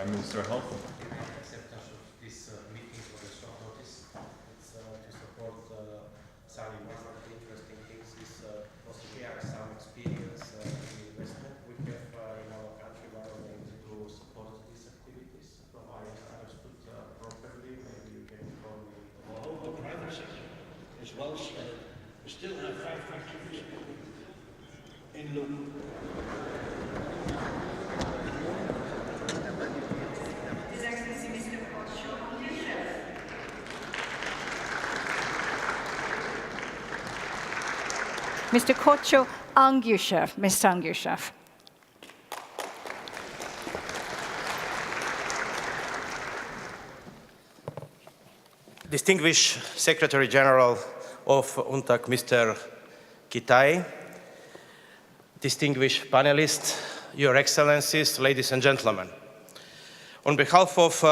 Minister Halfon. Acceptance of this meeting for the short notice. It's to support some interesting things. Is also share some experience in investment we have in our country. We are going to support these activities. From I understood properly, maybe you can call me. The private sector as well. We still have 5 factories in Lund. Mr. Anѓушев, Mr. Anѓушев. Distinguished Secretary General of UNTAC, Mr. Kitai, distinguished panelists, Your Excellencies, ladies and gentlemen. On behalf of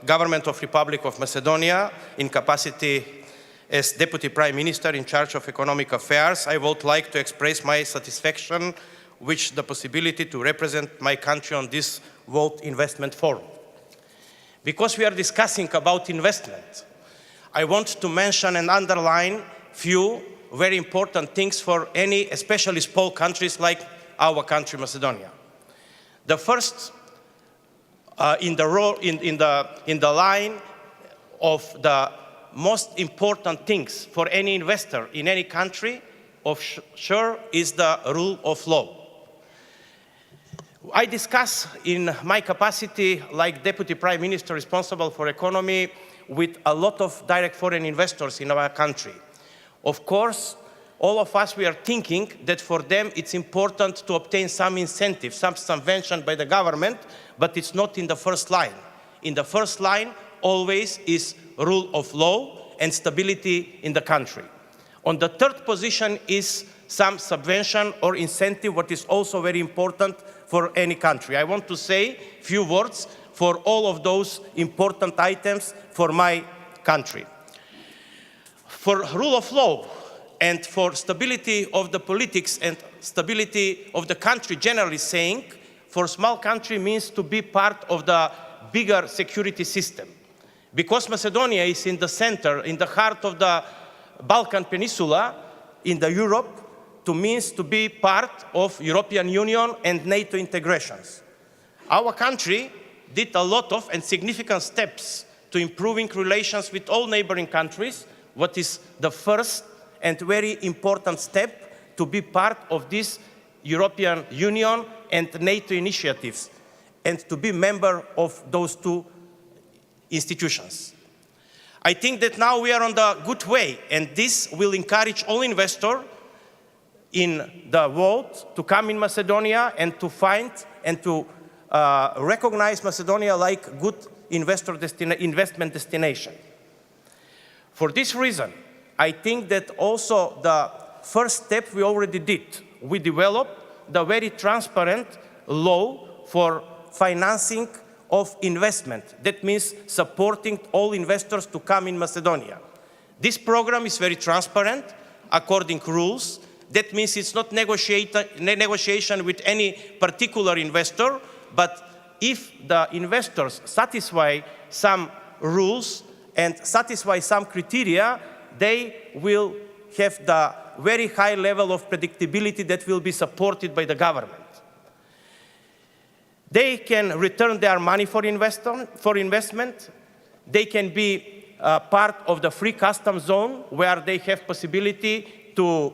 Government of Republic of Macedonia, in capacity as Deputy Prime Minister in charge of economic affairs, I would like to express my satisfaction with the possibility to represent my country on this World Investment Forum. Because we are discussing about investment, I want to mention and underline few very important things for any, especially small countries like our country, Macedonia. The first, in the line of the most important things for any investor in any country, sure, is the rule of law. I discuss in my capacity like Deputy Prime Minister responsible for economy with a lot of direct foreign investors in our country. Of course, all of us, we are thinking that for them it's important to obtain some incentive, some subvention by the government, but it's not in the first line. In the first line, always is rule of law and stability in the country. On the third position is some subvention or incentive, what is also very important for any country. I want to say a few words for all of those important items for my country. For rule of law and for stability of the politics and stability of the country, generally saying, for small country means to be part of the bigger security system. Because Macedonia is in the center, in the heart of the Balkan Peninsula, in the Europe, to means to be part of European Union and NATO integrations. Our country did a lot of and significant steps to improving relations with all neighboring countries, what is the first and very important step to be part of this European Union and NATO initiatives, and to be member of those two institutions. I think that now we are on the good way, and this will encourage all investors in the world to come in Macedonia and to find and to recognize Macedonia like good investment destination. For this reason, I think that also the first step we already did. We developed the very transparent law for financing of investment. That means supporting all investors to come in Macedonia. This program is very transparent, according to rules. That means it's not negotiation with any particular investor, but if the investors satisfy some rules and satisfy some criteria, they will have the very high level of predictability that will be supported by the government. They can return their money for investment. They can be part of the free customs zone where they have possibility to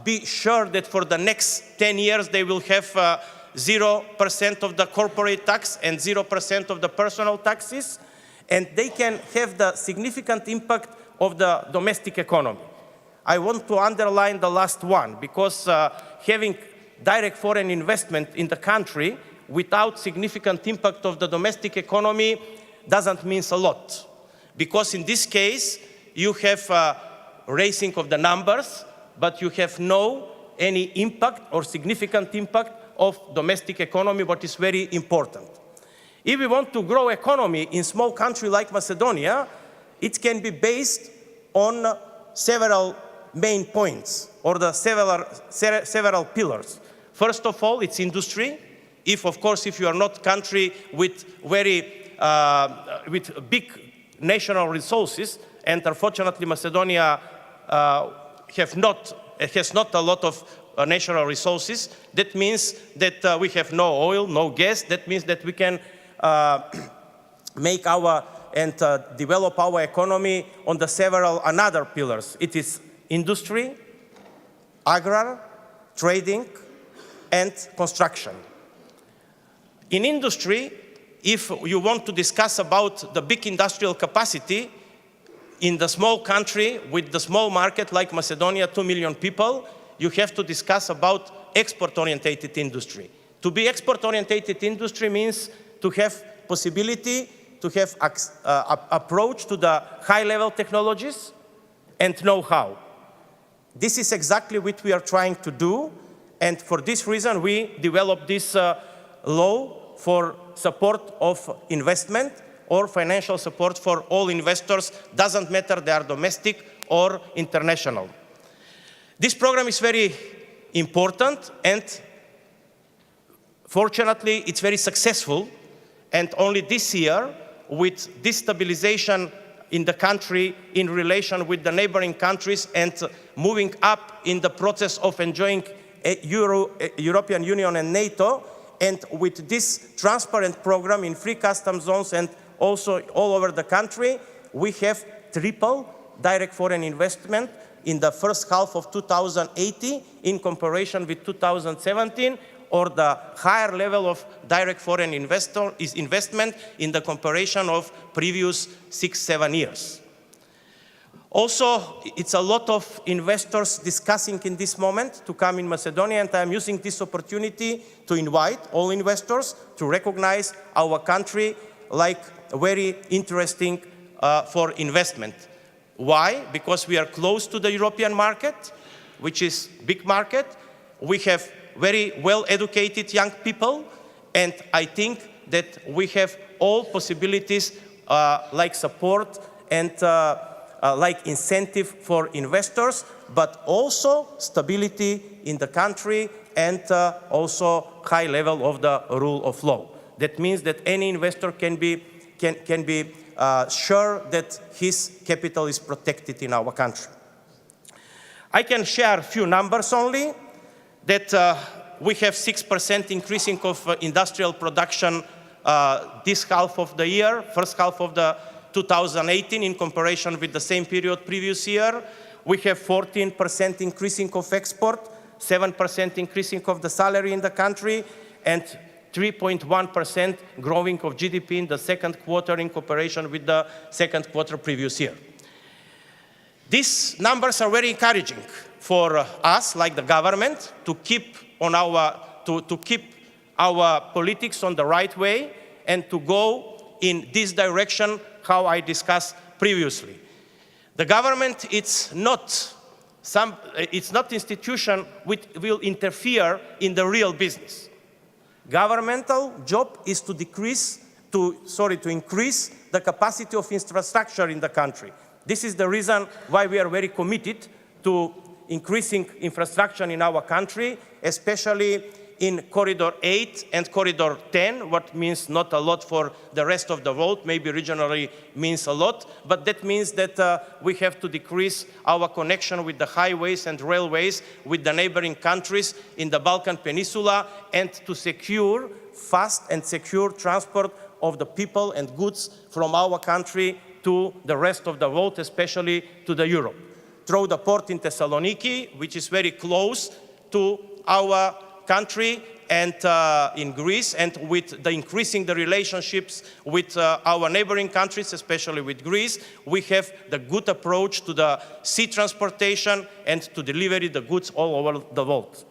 be sure that for the next 10 years they will have 0% of the corporate tax and 0% of the personal taxes, and they can have the significant impact of the domestic economy. I want to underline the last one, because having direct foreign investment in the country without significant impact of the domestic economy doesn't mean a lot. Because in this case, you have raising of the numbers, but you have no any impact or significant impact of domestic economy, what is very important. If we want to grow economy in small country like Macedonia, it can be based on several main points or the several pillars. First of all, it's industry. if, of course, if you are not a country with with big national resources, and unfortunately Macedonia has not a lot of natural resources. That means that we have no oil, no gas. That means that we can make and develop our economy on the several another pillars. It is industry, agrar, trading, and construction. In industry, if you want to discuss about the big industrial capacity in the small country with the small market like Macedonia, 2 million people, you have to discuss about export-orientated industry. To be export-orientated industry means to have possibility to have approach to the high-level technologies and know-how. This is exactly what we are trying to do, and for this reason we developed this law for support of investment or financial support for all investors, doesn't matter they are domestic or international. This program is very important, and fortunately it's very successful, and only this year, with this stabilization in the country in relation with the neighboring countries and moving up in the process of enjoying European Union and NATO, and with this transparent program in free customs zones and also all over the country, we have triple direct foreign investment in the first half of 2018 in comparison with 2017, or the higher level of direct foreign investment in the comparison of previous 6-7 years. Also, it's a lot of investors discussing in this moment to come in Macedonia, and I'm using this opportunity to invite all investors to recognize our country like very interesting for investment. Why? Because we are close to the European market, which is a big market. We have very well-educated young people, and I think that we have all possibilities like support and like incentive for investors, but also stability in the country and also high level of the rule of law. That means that any investor can be sure that his capital is protected in our country. I can share a few numbers only, that we have 6% increasing of industrial production this half of the year, first half of the 2018 in comparison with the same period previous year. We have 14% increasing of export, 7% increasing of the salary in the country, and 3.1% growing of GDP in the second quarter in comparison with the second quarter previous year. These numbers are very encouraging for us, like the government, to keep our politics on the right way and to go in this direction, how I discussed previously. The government, it's not institution which will interfere in the real business. Governmental job is to increase the capacity of infrastructure in the country. This is the reason why we are very committed to increasing infrastructure in our country, especially in Corridor 8 and Corridor 10, what means not a lot for the rest of the world, maybe regionally means a lot, but that means that we have to decrease our connection with the highways and railways with the neighboring countries in the Balkan Peninsula, and to secure fast and secure transport of the people and goods from our country to the rest of the world, especially to the Europe. Through the port in Thessaloniki, which is very close to our country, and in Greece, and with the increasing the relationships with our neighboring countries, especially with Greece, we have the good approach to the sea transportation and to deliver the goods all over the world.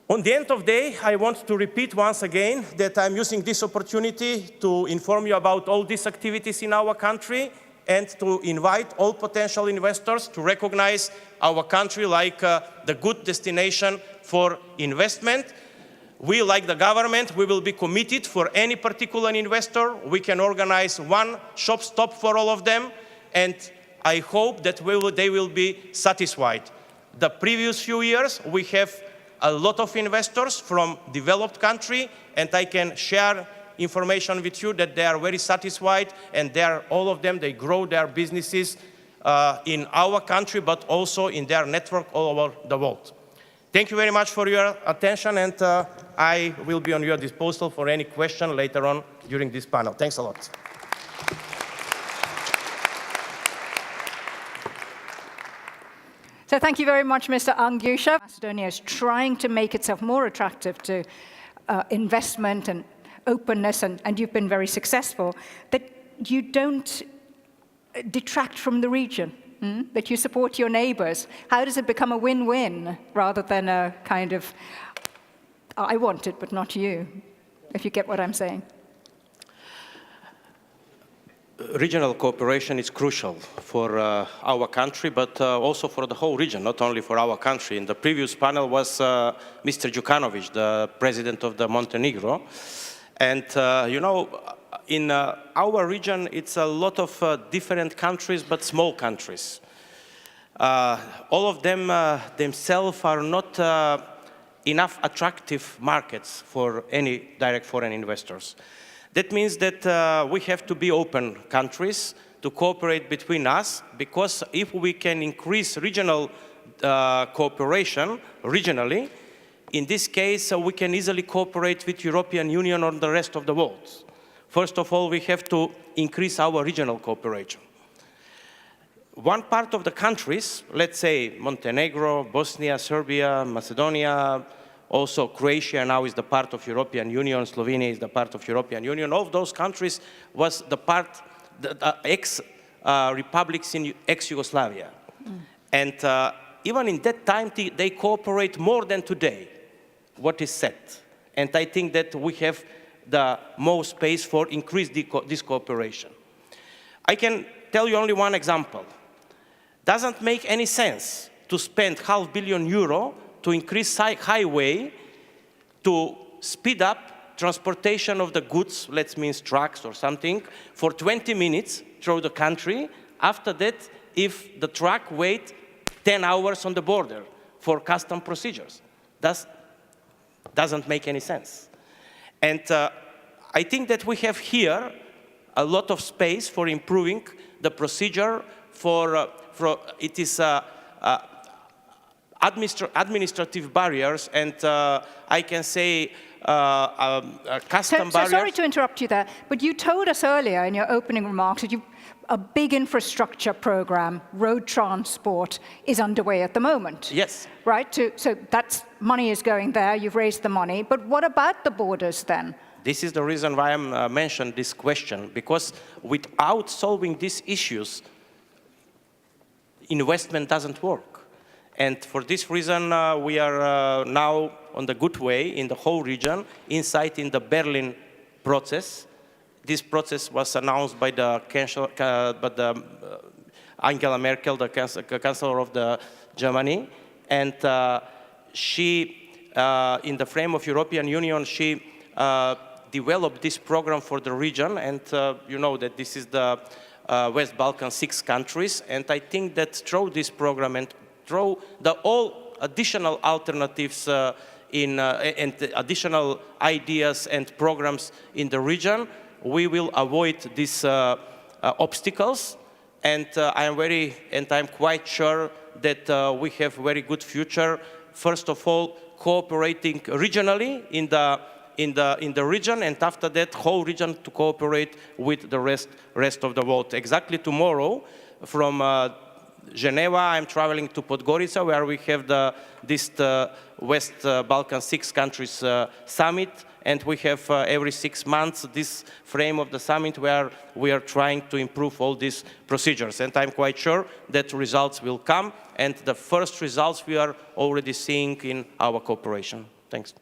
On the end of the day, I want to repeat once again that I'm using this opportunity to inform you about all these activities in our country and to invite all potential investors to recognize our country like the good destination for investment. We, like the government, we will be committed for any particular investor. We can organize one shop stop for all of them, and I hope that they will be satisfied. The previous few years, we have a lot of investors from developed country, and I can share information with you that they are very satisfied, and all of them, they grow their businesses in our country, but also in their network all over the world. Thank you very much for your attention, and I will be on your disposal for any question later on during this panel. Thanks a lot. So thank you very much, Mr. Anѓушев. Macedonia is trying to make itself more attractive to investment and openness, and you've been very successful. That you don't detract from the region, that you support your neighbors. How does it become a win-win rather than a kind of, I want it, but not you, if you get what I'm saying? Regional cooperation is crucial for our country, but also for the whole region, not only for our country. In the previous panel was Mr. Đukanović, the president of the Montenegro. And, you know, in our region, it's a lot of different countries, but small countries. All of them themselves are not enough attractive markets for any direct foreign investors. That means that we have to be open countries to cooperate between us, because if we can increase regional cooperation regionally, in this case, we can easily cooperate with the European Union or the rest of the world. First of all, we have to increase our regional cooperation. One part of the countries, let's say Montenegro, Bosnia, Serbia, Macedonia, also Croatia now is the part of European Union, Slovenia is the part of European Union. All of those countries was the part, the ex-republics in ex-Yugoslavia. And even in that time, they cooperate more than today, what is said. And I think that we have the more space for increased this cooperation. I can tell you only one example. Doesn't make any sense to spend €500 million to increase highway to speed up transportation of the goods, let's mean trucks or something, for 20 minutes through the country. After that, if the truck wait 10 hours on the border for custom procedures. Doesn't make any sense. And I think that we have here a lot of space for improving the procedure it is administrative barriers, and I can say custom barriers. So sorry to interrupt you there, but you told us earlier in your opening remarks that a big infrastructure program, road transport, is underway at the moment. Yes. Right? So that's money is going there, you've raised the money, but what about the borders then? This is the reason why I mentioned this question, because without solving these issues, investment doesn't work. And for this reason, we are now on the good way in the whole region, inside in the Berlin process. This process was announced by Angela Merkel, the Chancellor of Germany, and she, in the frame of European Union, she developed this program for the region, and you know that this is the West Balkan 6 countries, and I think that through this program and through all additional alternatives and additional ideas and programs in the region, we will avoid these obstacles, and I'm quite sure that we have a very good future. First of all, cooperating regionally in the region, and after that, whole region to cooperate with the rest of the world. Exactly tomorrow, from Geneva, I'm traveling to Podgorica, where we have this West Balkan 6 countries summit, and we have every 6 months this frame of the summit where we are trying to improve all these procedures. And I'm quite sure that results will come, and the first results we are already seeing in our cooperation. Thanks.